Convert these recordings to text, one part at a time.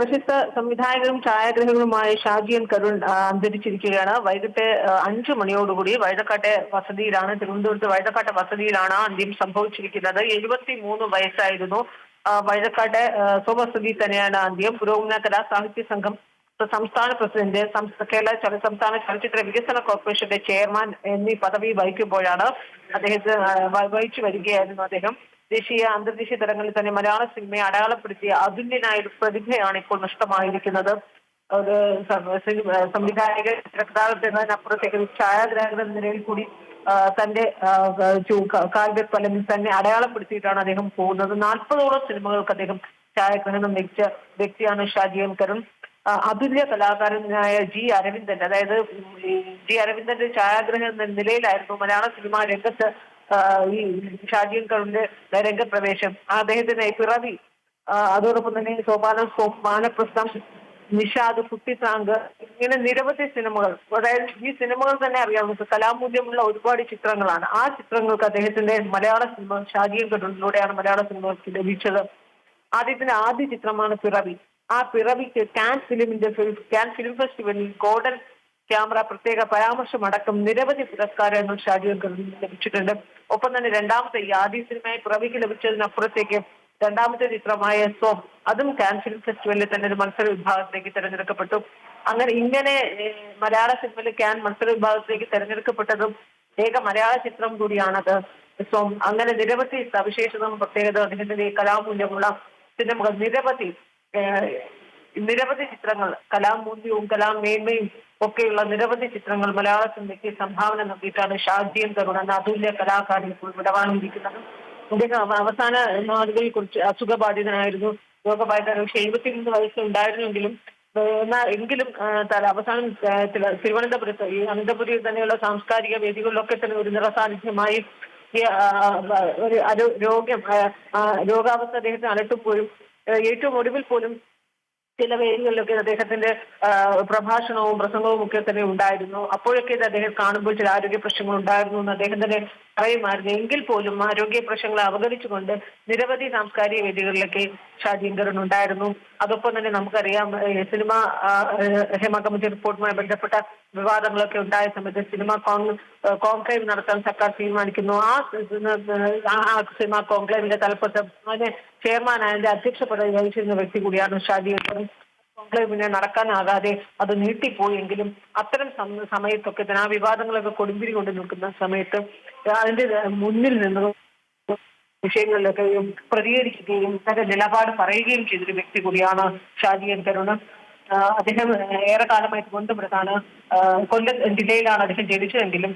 പ്രശസ്ത സംവിധായകരും ഛായാഗ്രഹകരുമായ ഷാജി എൻ കരുൺ അന്തരിച്ചിരിക്കുകയാണ്. വൈകിട്ട് 5 മണിയോടുകൂടി വഴുതക്കാട്ടെ വസതിയിലാണ്, തിരുവനന്തപുരത്ത് വഴുതക്കാട്ടെ വസതിയിലാണ് അന്ത്യം സംഭവിച്ചിരിക്കുന്നത്. 73 വയസ്സായിരുന്നു. വഴുതക്കാട്ടെ സ്വവസതി തന്നെയാണ് അന്ത്യം. പുരോഗമന കലാ സാഹിത്യ സംഘം സംസ്ഥാന പ്രസിഡന്റ്, കേരള സംസ്ഥാന ചലച്ചിത്ര വികസന കോർപ്പറേഷന്റെ ചെയർമാൻ എന്നീ പദവി വഹിക്കുമ്പോഴാണ് അദ്ദേഹത്തെ വഹിച്ചു വരികയായിരുന്നു അദ്ദേഹം. ദേശീയ അന്തർദേശീയ തലങ്ങളിൽ തന്നെ മലയാള സിനിമയെ അടയാളപ്പെടുത്തിയ അതുല്യനായ ഒരു പ്രതിഭയാണ് ഇപ്പോൾ നഷ്ടമായിരിക്കുന്നത്. ഒരു സംവിധായകൻ, തിരക്കഥാകൃത്ത് എന്നതിനപ്പുറത്തേക്ക് ഒരു ഛായാഗ്രാഹകൻ എന്ന നിലയിൽ കൂടി തന്റെ കാൽവെപ്പലമിൽ തന്നെ അടയാളപ്പെടുത്തിയിട്ടാണ് അദ്ദേഹം പോകുന്നത്. 40ഓളം സിനിമകൾക്ക് അദ്ദേഹം ഛായാഗ്രഹണം വഹിച്ച വ്യക്തിയാണ് ഷാജി എൻ കരുൺ. അതുല്യ കലാകാരനായ ജി അരവിന്ദൻ, അതായത് ജി അരവിന്ദന്റെ ഛായാഗ്രഹം എന്ന നിലയിലായിരുന്നു മലയാള സിനിമാ രംഗത്ത് ഈ ഷാജി എൻ കരുണിന്റെ രംഗപ്രവേശം. അദ്ദേഹത്തിന്റെ പിറവി, അതോടൊപ്പം തന്നെ സോപാനം, മാനപ്രസ്ഥം, നിഷാദ്, കുട്ടിസാങ്ക്, ഇങ്ങനെ നിരവധി സിനിമകൾ. അതായത് ഈ സിനിമകൾ തന്നെ അറിയാം, നമുക്ക് കലാമൂല്യമുള്ള ഒരുപാട് ചിത്രങ്ങളാണ്. ആ ചിത്രങ്ങൾക്ക് അദ്ദേഹത്തിന്റെ മലയാള സിനിമ ഷാജി എൻ കരുണിലൂടെയാണ് മലയാള സിനിമകൾക്ക് ലഭിച്ചത്. അദ്ദേഹത്തിന്റെ ആദ്യ ചിത്രമാണ് പിറവി. ആ പിറവിക്ക് കാൻ ഫിലിം ഫെസ്റ്റിവലിൽ ഗോൾഡൻ ക്യാമറ പ്രത്യേക പരാമർശമടക്കം നിരവധി പുരസ്കാരങ്ങൾ ഷാജി എൻ കരുണിന് ലഭിച്ചിട്ടുണ്ട്. ഒപ്പം തന്നെ രണ്ടാമത്തെ, ഈ ആദ്യ സിനിമയെ പിറവിക്ക് ലഭിച്ചതിനപ്പുറത്തേക്ക് രണ്ടാമത്തെ ചിത്രമായ സോം, അതും കാൻ ഫിലിം ഫെസ്റ്റിവലിൽ തന്നെ ഒരു മത്സര വിഭാഗത്തിലേക്ക് തെരഞ്ഞെടുക്കപ്പെട്ടു. ഇങ്ങനെ മലയാള സിനിമയിൽ കാൻ മത്സര വിഭാഗത്തിലേക്ക് തെരഞ്ഞെടുക്കപ്പെട്ടതും ഏക മലയാള ചിത്രം കൂടിയാണത് സോം. അങ്ങനെ നിരവധി സവിശേഷതകളും പ്രത്യേകത അദ്ദേഹത്തിന്റെ കലാമൂല്യമുള്ള സിനിമകൾ, നിരവധി ചിത്രങ്ങൾ, കലാമൂല്യവും കലാമേന്മയും ഒക്കെയുള്ള നിരവധി ചിത്രങ്ങൾ മലയാള സിനിമയ്ക്ക് സംഭാവന നൽകിയിട്ടാണ് ഷാജി എൻ കരുൺ എന്ന അതുല്യ കലാകാരൻ ഇപ്പോൾ വിടവാങ്ങിയിരിക്കുന്നത്. അദ്ദേഹം അവസാന നാളുകളിൽ കുറിച്ച് അസുഖബാധിതനായിരുന്നു. രോഗബാധിതനായ 73 വയസ്സ് ഉണ്ടായിരുന്നെങ്കിലും അവസാനം തിരുവനന്തപുരത്ത് ഈ അനന്തപുരി തന്നെയുള്ള സാംസ്കാരിക വേദികളിലൊക്കെ തന്നെ ഒരു നിറസാന്നിധ്യമായി ഒരു രോഗാവസ്ഥ അദ്ദേഹത്തെ അലട്ടുമ്പോഴും ഏറ്റവും ഒടുവിൽ പോലും ചില വേദികളിലൊക്കെ അദ്ദേഹത്തിന്റെ പ്രഭാഷണവും പ്രസംഗവും ഒക്കെ തന്നെ ഉണ്ടായിരുന്നു. അപ്പോഴൊക്കെ ഇത് അദ്ദേഹം കാണുമ്പോൾ ചില ആരോഗ്യ പ്രശ്നങ്ങൾ ഉണ്ടായിരുന്നു എന്ന് അദ്ദേഹം തന്നെ പറയുമായിരുന്നു. എങ്കിൽ പോലും ആരോഗ്യ പ്രശ്നങ്ങളെ അവഗണിച്ചുകൊണ്ട് നിരവധി സാംസ്കാരിക വേദികളിലൊക്കെ ഷാജി എൻ കരുൺ ഉണ്ടായിരുന്നു. അതൊപ്പം തന്നെ നമുക്കറിയാം, സിനിമ ഹേമ കമ്മിറ്റി റിപ്പോർട്ടുമായി ബന്ധപ്പെട്ട വിവാദങ്ങളൊക്കെ ഉണ്ടായ സമയത്ത് സിനിമ കോൺക്ലേവ് നടത്താൻ സർക്കാർ തീരുമാനിക്കുന്നു. ആ സിനിമ കോൺക്ലേവിന്റെ തലപ്പത്ത് അതിന് ചെയർമാനായ അധ്യക്ഷ പദവി വഹിച്ചിരുന്ന വ്യക്തി കൂടിയാണ് ഷാജി എൻ കരുൺ. കോൺക്ലേവ് പിന്നെ നടക്കാനാകാതെ അത് നീട്ടിപ്പോയെങ്കിലും അത്തരം സമയത്തൊക്കെ തന്നെ ആ വിവാദങ്ങളൊക്കെ കൊടുമ്പിരി കൊണ്ട് നിൽക്കുന്ന സമയത്ത് അതിന്റെ മുന്നിൽ നിന്ന് വിഷയങ്ങളിലൊക്കെ പ്രതികരിക്കുകയും തന്റെ നിലപാട് പറയുകയും ചെയ്തൊരു വ്യക്തി കൂടിയാണ് ഷാജി എൻ കരുൺ. അദ്ദേഹം ഏറെ കാലമായി തിരുവനന്തപുരത്താണ്, കൊല്ലം ജില്ലയിലാണ് അദ്ദേഹം ജനിച്ചതെങ്കിലും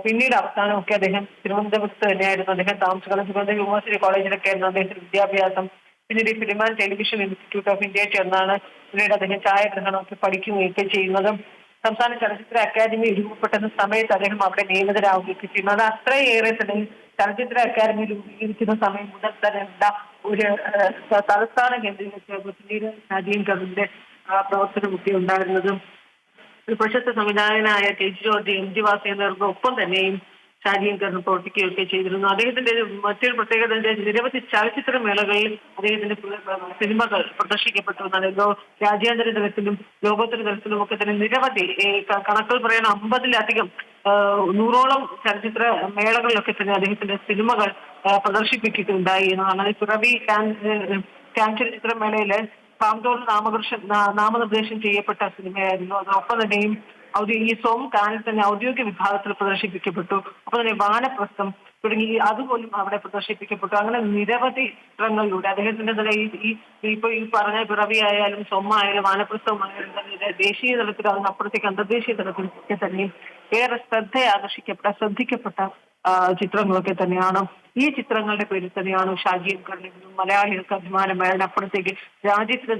പിന്നീട് അവസാനമൊക്കെ അദ്ദേഹം തിരുവനന്തപുരത്ത് തന്നെയായിരുന്നു അദ്ദേഹം താമസിക്കുന്നത്. തിരുവനന്തപുരം യൂണിവേഴ്സിറ്റി കോളേജിലൊക്കെ ആയിരുന്നു അദ്ദേഹത്തിന്റെ വിദ്യാഭ്യാസം. പിന്നീട് film and television institute of ഇന്ത്യയിൽ ചേർന്നാണ് പിന്നീട് അദ്ദേഹം ഛായാഗ്രഹണമൊക്കെ പഠിക്കുകയൊക്കെ ചെയ്യുന്നതും. സംസ്ഥാന ചലച്ചിത്ര അക്കാദമി രൂപപ്പെട്ട സമയത്ത് അദ്ദേഹം അവിടെ നിയമിതരാവുകയൊക്കെ ചെയ്യുന്നു. അത് അത്രയേറെ തന്നെ ചലച്ചിത്ര അക്കാദമി രൂപീകരിക്കുന്ന സമയം മുതൽ തന്നെ ഒരു തലസ്ഥാനം കേന്ദ്രീകരിച്ച് പിന്നീട് ഷാജി എൻ കരുണിന്റെ പ്രവർത്തനമൊക്കെ ഉണ്ടായിരുന്നത്. പ്രശസ്ത സംവിധായകനായ കെ ജി ജോർജ്, എം ജി വാസുദേവർക്ക് ഒപ്പം തന്നെയും ഷാജി എൻ കരുൺ പ്രവർത്തിക്കുകയൊക്കെ ചെയ്തിരുന്നു. അദ്ദേഹത്തിന്റെ മറ്റൊരു പ്രത്യേകത, നിരവധി ചലച്ചിത്ര മേളകളിൽ അദ്ദേഹത്തിന്റെ സിനിമകൾ പ്രദർശിക്കപ്പെട്ടു. രാജ്യാന്തര തലത്തിലും ലോകോത്തര തലത്തിലും ഒക്കെ തന്നെ നിരവധി കണക്കുകൾ പറയാൻ 50-ലധികം 100ഓളം ചലച്ചിത്ര മേളകളിലൊക്കെ തന്നെ അദ്ദേഹത്തിന്റെ സിനിമകൾ പ്രദർശിപ്പിക്കുകയുണ്ടായി എന്നതാണ്. പിറവി കാൻ ചലച്ചിത്രമേളയില് പാന്തോൾ നാമനിർദ്ദേശം ചെയ്യപ്പെട്ട സിനിമയായിരുന്നു. അതോടൊപ്പം തന്നെയും ഈ സോം കാനിൽ തന്നെ ഔദ്യോഗിക വിഭാഗത്തിൽ പ്രദർശിപ്പിക്കപ്പെട്ടു. ഒപ്പം തന്നെ വാനപ്രസ്ഥം തുടങ്ങി അതുപോലും അവിടെ പ്രദർശിപ്പിക്കപ്പെട്ടു. അങ്ങനെ നിരവധി ചിത്രങ്ങളിലൂടെ അദ്ദേഹത്തിന്റെ തന്നെ ഇപ്പൊ ഈ പറഞ്ഞ പിറവിയായാലും സൊമ്മായാലും വാനപ്രസ്ഥമായാലും തന്നെ ദേശീയ തലത്തിൽ അതിനപ്പുറത്തേക്ക് അന്തർദേശീയ തലത്തിലൊക്കെ തന്നെയും ഏറെ ശ്രദ്ധിക്കപ്പെട്ട ചിത്രങ്ങളൊക്കെ തന്നെയാണ്. ഈ ചിത്രങ്ങളുടെ പേരിൽ തന്നെയാണ് ഷാജി എൻ കരുണിനും മലയാളികൾക്ക് അഭിമാനമായ അതിനപ്പുറത്തേക്ക് രാജ്യത്തെ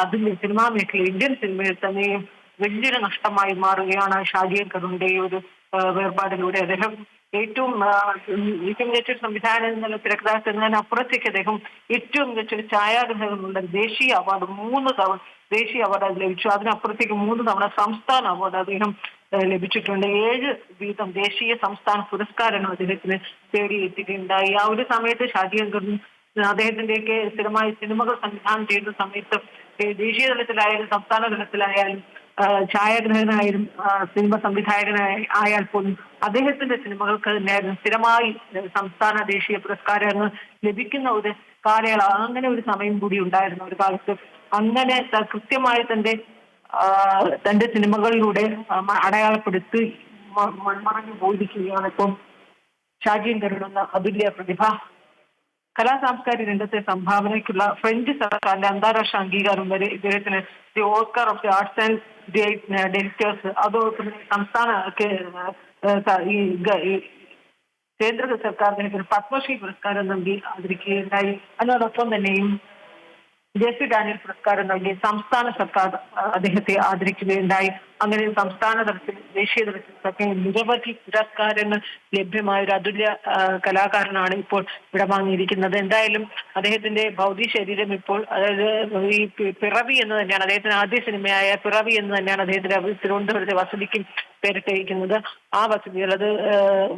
അതിന്റെ സിനിമാ മേഖല, ഇന്ത്യൻ സിനിമയിൽ തന്നെയും വലിയൊരു നഷ്ടമായി മാറുകയാണ് ഷാജി എൻ കരുണിന്റെ ഈ ഒരു വേർപാടിലൂടെ. അദ്ദേഹം ഏറ്റവും മികച്ചൊരു സംവിധാനം എന്നുള്ള തിരക്കഥാകൃത്തിനപ്പുറത്തേക്ക് അദ്ദേഹം ഏറ്റവും മികച്ചൊരു ഛായാഗ്രഹകനുള്ള ദേശീയ അവാർഡ് 3 തവണ ദേശീയ അവാർഡ് ലഭിച്ചു. അതിനപ്പുറത്തേക്ക് 3 തവണ സംസ്ഥാന അവാർഡ് അദ്ദേഹം ലഭിച്ചിട്ടുണ്ട്. 7 വീതം ദേശീയ സംസ്ഥാന പുരസ്കാരങ്ങൾ അദ്ദേഹത്തിന് തേടിയെത്തുകയുണ്ടായി. ആ ഒരു സമയത്ത് ഷാജി എൻ കരുൺ അദ്ദേഹത്തിന്റെയൊക്കെ സ്ഥിരമായി സിനിമകൾ സംവിധാനം ചെയ്യുന്ന സമയത്ത് ദേശീയ തലത്തിലായാലും സംസ്ഥാന തലത്തിലായാലും ഛായാഗ്രഹനായാലും സിനിമ ആയാൽ പോലും അദ്ദേഹത്തിന്റെ സിനിമകൾക്ക് തന്നെയായിരുന്നു സ്ഥിരമായി സംസ്ഥാന ദേശീയ പുരസ്കാരങ്ങൾ ലഭിക്കുന്ന ഒരു കാലയളവ്. അങ്ങനെ ഒരു സമയം കൂടി ഉണ്ടായിരുന്നു ഒരു കാലത്ത്. അങ്ങനെ കൃത്യമായി തന്റെ സിനിമകളിലൂടെ അടയാളപ്പെടുത്തി മൺമറഞ്ഞു പോയിരിക്കുകയാണ് ഇപ്പം ഷാജി കരുൺ എന്ന അതുല്യ പ്രതിഭ. കലാ സാംസ്കാരിക രംഗത്തെ സംഭാവനയ്ക്കുള്ള ഫ്രഞ്ച് സർക്കാരിന്റെ അന്താരാഷ്ട്ര അംഗീകാരം വരെ ഇദ്ദേഹത്തിന് the Oscar of the arts and directors, അതോടൊപ്പം സംസ്ഥാന കേന്ദ്ര സർക്കാർ അദ്ദേഹത്തിന് പത്മശ്രീ പുരസ്കാരം നൽകി ആദരിക്കുകയുണ്ടായി. അതിനോടൊപ്പം തന്നെയും ജെ.സി. ഡാനിയൽ പുരസ്കാരം നൽകി സംസ്ഥാന സർക്കാർ അദ്ദേഹത്തെ ആദരിക്കുകയുണ്ടായി. അങ്ങനെ സംസ്ഥാന തലത്തിൽ ദേശീയ തലത്തിലൊക്കെ നിരവധി പുരസ്കാരങ്ങൾ ലഭ്യമായ ഒരു അതുല്യ കലാകാരനാണ് ഇപ്പോൾ വിടവാങ്ങിയിരിക്കുന്നത്. എന്തായാലും അദ്ദേഹത്തിന്റെ ഭൗതിക ശരീരം ഇപ്പോൾ, അതായത് ഈ പിറവി എന്ന് തന്നെയാണ് അദ്ദേഹത്തിന്റെ ആദ്യ സിനിമയായ പിറവി എന്ന് തന്നെയാണ് അദ്ദേഹത്തിന്റെ തിരുവനന്തപുരത്തെ വസതിക്ക് പേരിട്ടിരിക്കുന്നത്. ആ വസതിയിൽ, അത്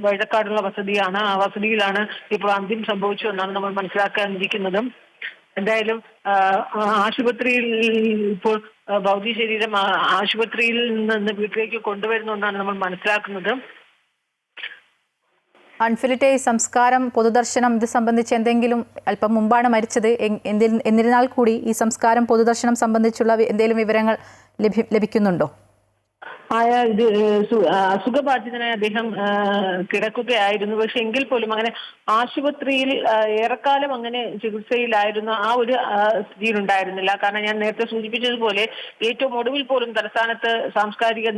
വഴുതക്കാടുള്ള വസതിയാണ്, ആ വസതിയിലാണ് ഇപ്പോൾ അന്ത്യം സംഭവിച്ചു എന്നാണ് നമ്മൾ മനസ്സിലാക്കാനിരിക്കുന്നതും. എന്തായാലും ആശുപത്രിയിൽ ഇപ്പോൾ ഭൗതിക ശരീരം ആശുപത്രിയിൽ നിന്ന് വീട്ടിലേക്ക് കൊണ്ടുവരുന്നു എന്നാണ് നമ്മൾ മനസ്സിലാക്കുന്നത്. അൺഫിലിറ്റെ സംസ്കാരം, പൊതുദർശനം ഇത് സംബന്ധിച്ച് എന്തെങ്കിലും, അല്പം മുമ്പാണ് മരിച്ചത്, എന്നിരുന്നാൽ കൂടി ഈ സംസ്കാരം പൊതുദർശനം സംബന്ധിച്ചുള്ള എന്തെങ്കിലും വിവരങ്ങൾ ലഭിക്കുന്നുണ്ടോ? അസുഖബാധിതനായി അദ്ദേഹം കിടക്കുകയായിരുന്നു. പക്ഷെ എങ്കിൽ പോലും അങ്ങനെ ആശുപത്രിയിൽ ഏറെക്കാലം അങ്ങനെ ചികിത്സയിലായിരുന്ന ആ ഒരു സ്ഥിതിയിലുണ്ടായിരുന്നില്ല. കാരണം ഞാൻ നേരത്തെ സൂചിപ്പിച്ചതുപോലെ ഏറ്റവും ഒടുവിൽ പോലും തലസ്ഥാനത്ത്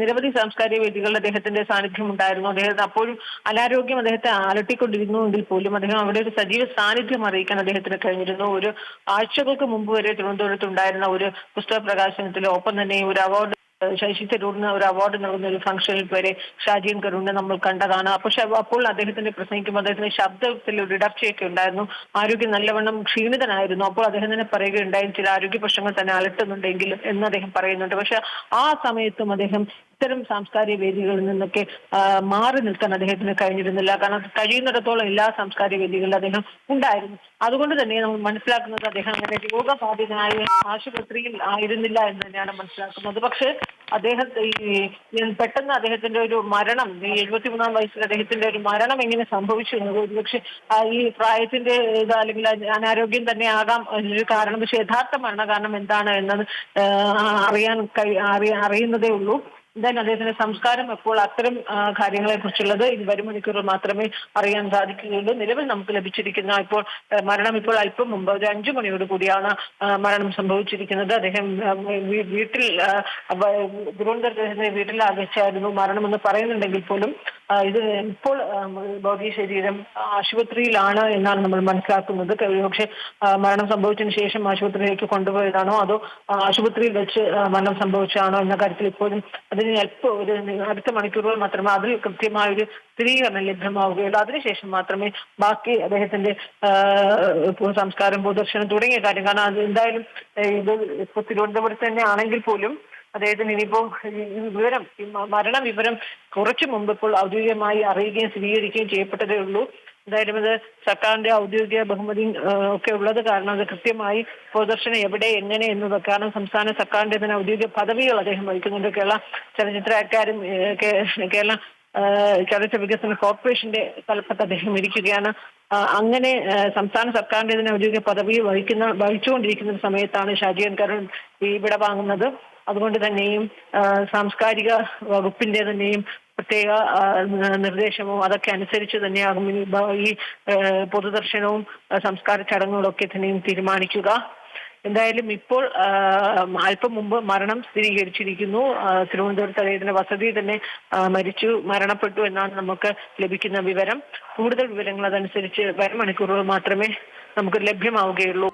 നിരവധി സാംസ്കാരിക വേദികളിൽ അദ്ദേഹത്തിന്റെ സാന്നിധ്യം ഉണ്ടായിരുന്നു. അദ്ദേഹത്തിന് അപ്പോഴും അനാരോഗ്യം അദ്ദേഹത്തെ അലട്ടിക്കൊണ്ടിരുന്നു എങ്കിൽ പോലും അദ്ദേഹം അവിടെ ഒരു സജീവ സാന്നിധ്യം അറിയിക്കാൻ അദ്ദേഹത്തിന് കഴിഞ്ഞിരുന്നു. ഒരു ആഴ്ചകൾക്ക് മുമ്പ് വരെ തിരുവനന്തപുരത്ത് ഉണ്ടായിരുന്ന ഒരു പുസ്തക പ്രകാശനത്തിലോ ഒപ്പം തന്നെ ഒരു അവാർഡ്, ശശി തരൂരിന് ഒരു അവാർഡ് നൽകുന്ന ഒരു ഫംഗ്ഷനിൽ വരെ ഷാജി കരുണിനെ നമ്മൾ കണ്ടതാണ്. പക്ഷെ അപ്പോൾ അദ്ദേഹത്തിന്റെ പ്രസംഗിക്കുമ്പോൾ അദ്ദേഹത്തിന്റെ ശബ്ദത്തിൽ ഒരു ഇടർച്ചയൊക്കെ ഉണ്ടായിരുന്നു. ആരോഗ്യം നല്ലവണ്ണം ക്ഷീണിതനായിരുന്നു. അപ്പോൾ അദ്ദേഹം തന്നെ പറയുകയുണ്ടായി, ചില ആരോഗ്യ പ്രശ്നങ്ങൾ തന്നെ അലട്ടുന്നുണ്ടെങ്കിലും എന്ന് അദ്ദേഹം പറയുന്നുണ്ട്. പക്ഷെ ആ സമയത്തും അദ്ദേഹം ഇത്തരം സാംസ്കാരിക വേദികളിൽ നിന്നൊക്കെ മാറി നിൽക്കാൻ അദ്ദേഹത്തിന് കഴിഞ്ഞിരുന്നില്ല. കാരണം കഴിയുന്നിടത്തോളം എല്ലാ സാംസ്കാരിക വേദികളിലും അദ്ദേഹം ഉണ്ടായിരുന്നു. അതുകൊണ്ട് തന്നെ നമ്മൾ മനസ്സിലാക്കുന്നത് അദ്ദേഹം അങ്ങനെ രോഗബാധിതനായ ആശുപത്രിയിൽ ആയിരുന്നില്ല എന്ന് തന്നെയാണ് മനസ്സിലാക്കുന്നത്. പക്ഷെ പെട്ടെന്ന് അദ്ദേഹത്തിന്റെ ഒരു മരണം, ഈ 73-ാം വയസ്സിൽ അദ്ദേഹത്തിന്റെ ഒരു മരണം എങ്ങനെ സംഭവിച്ചു എന്നത് ഒരുപക്ഷെ ഈ പ്രായത്തിന്റെ അല്ലെങ്കിൽ അനാരോഗ്യം തന്നെ ആകാം ഒരു കാരണം. പക്ഷെ യഥാർത്ഥ മരണകാരണം എന്താണ് എന്നത് അറിയുന്നതേ ഉള്ളൂ. എന്തായാലും അദ്ദേഹത്തിന്റെ സംസ്കാരം എപ്പോൾ അത്തരം കാര്യങ്ങളെ കുറിച്ചുള്ളത് ഇനി വരും മണിക്കൂറിൽ മാത്രമേ അറിയാൻ സാധിക്കുകയുള്ളൂ. നിലവിൽ നമുക്ക് ലഭിച്ചിരിക്കുന്ന മരണം ഇപ്പോൾ അല്പം മുമ്പ് ഒരു 5 മണിയോട് കൂടിയാണ് മരണം സംഭവിച്ചിരിക്കുന്നത്. അദ്ദേഹം വീട്ടിൽ തിരുവനന്തപുരത്തെ വീട്ടിൽ ആഘോഷിച്ചായിരുന്നു മരണമെന്ന് പറയുന്നുണ്ടെങ്കിൽ പോലും ഇത് ഇപ്പോൾ ഭൗതിക ശരീരം ആശുപത്രിയിലാണ് എന്നാണ് നമ്മൾ മനസ്സിലാക്കുന്നത്. പക്ഷെ മരണം സംഭവിച്ചതിന് ശേഷം ആശുപത്രിയിലേക്ക് കൊണ്ടുപോയതാണോ അതോ ആശുപത്രിയിൽ വെച്ച് മരണം സംഭവിച്ചതാണോ എന്ന കാര്യത്തിൽ ഇപ്പോഴും അതിന് ഒരു അടുത്ത മണിക്കൂറുകൾ മാത്രമേ അതിൽ കൃത്യമായ ഒരു സ്ഥിരീകരണം ലഭ്യമാവുകയുള്ളൂ. അതിനുശേഷം മാത്രമേ ബാക്കി അദ്ദേഹത്തിന്റെ സംസ്കാരം, പൊതുദർശനം തുടങ്ങിയ കാര്യം, കാരണം അത് എന്തായാലും ഇത് ഇപ്പൊ തിരുവനന്തപുരത്ത് തന്നെ ആണെങ്കിൽ പോലും അദ്ദേഹത്തിന് ഇനിയിപ്പോ മരണ വിവരം കുറച്ചു മുമ്പ് ഇപ്പോൾ ഔദ്യോഗികമായി അറിയുകയും സ്ഥിരീകരിക്കുകയും ചെയ്യപ്പെട്ടതേ ഉള്ളൂ. എന്തായാലും ഇത് സർക്കാരിന്റെ ഔദ്യോഗിക ബഹുമതി ഒക്കെ ഉള്ളത് കാരണം അത് കൃത്യമായി പൊതുദർശനം എവിടെ എങ്ങനെ എന്നതൊക്കെ, കാരണം സംസ്ഥാന സർക്കാരിന്റെ തന്നെ ഔദ്യോഗിക പദവികൾ അദ്ദേഹം വഹിക്കുന്നുണ്ട്. കേരള ചലച്ചിത്ര അക്കാദമി, കേരള ചലച്ചിത്ര വികസന കോർപ്പറേഷന്റെ തലപ്പത്ത് അദ്ദേഹം ഇരിക്കുകയാണ്. അങ്ങനെ സംസ്ഥാന സർക്കാരിന്റെ തന്നെ ഔദ്യോഗിക പദവി വഹിച്ചുകൊണ്ടിരിക്കുന്ന സമയത്താണ് ഷാജി കരുൺ ഇവിടെ വാങ്ങുന്നത്. അതുകൊണ്ട് തന്നെയും സാംസ്കാരിക വകുപ്പിന്റെ തന്നെയും പ്രത്യേക നിർദ്ദേശമോ അതൊക്കെ അനുസരിച്ച് തന്നെയാകും ഈ പൊതുദർശനവും സംസ്കാര ചടങ്ങുകളൊക്കെ തന്നെയും തീരുമാനിക്കുക. എന്തായാലും ഇപ്പോൾ അല്പം മുമ്പ് മരണം സ്ഥിരീകരിച്ചിരിക്കുന്നു. തിരുവനന്തപുരത്ത് അദ്ദേഹത്തിന്റെ വസതി തന്നെ മരണപ്പെട്ടു എന്നാണ് നമുക്ക് ലഭിക്കുന്ന വിവരം. കൂടുതൽ വിവരങ്ങൾ അതനുസരിച്ച് വരും മണിക്കൂറുകൾ മാത്രമേ നമുക്ക് ലഭ്യമാവുകയുള്ളൂ.